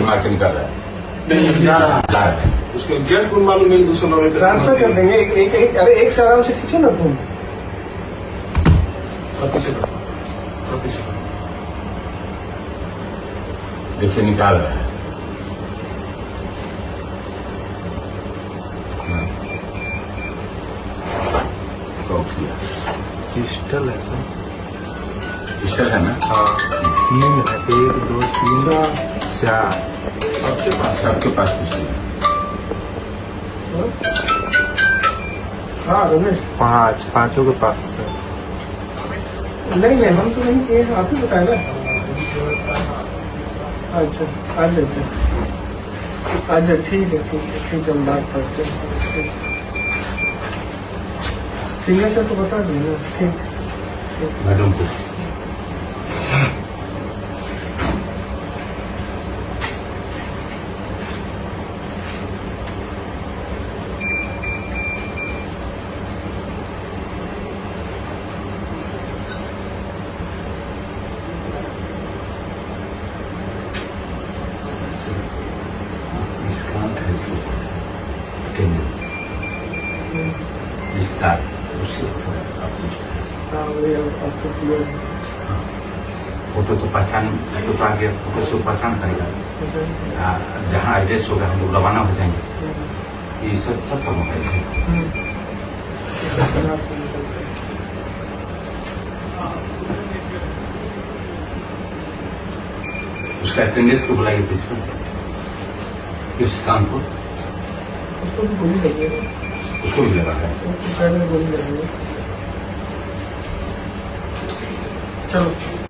मार के निकल रहा है, नहीं जा रहा जा रहा है। उसको गेट को मालूम नहीं, दूसरा नंबर ट्रांसफर कर देंगे। अरे एक से आराम से खींचो ना तुम। प्रतिशत देखिए निकाल रहा है। पिस्टल है सर। पिस्टल है ना? हाँ 3 है, 1 2 3 4। सबके पास पिस्टल है। हाँ रमेश, 5 पांचों के पास सर। नहीं हम तो नहीं किए, आप ही बताए ना। अच्छा अच्छा ठीक है हम बात करते हैं। सिंगर से तो बता दें ना। ठीक मैडम को डिस्काउंट है इसके साथ, अटेंडेंस विस्तार उसके साथ आप कुछ कह सकते हाँ वही अब तो क्लियर है। हैं। फोटो तो पहचान, फोटो तो आगे फोटो से वो पहचान करेगा। जहाँ एड्रेस होगा हम लोग रवाना हो जाएंगे। ये सब काम होगा। उसका अटेंडेंस को बुलाइए किस काम को, उसको भी गोली लगेगा, उसको भी लगा है। उसको पैर में गोली लगेगी। चलो।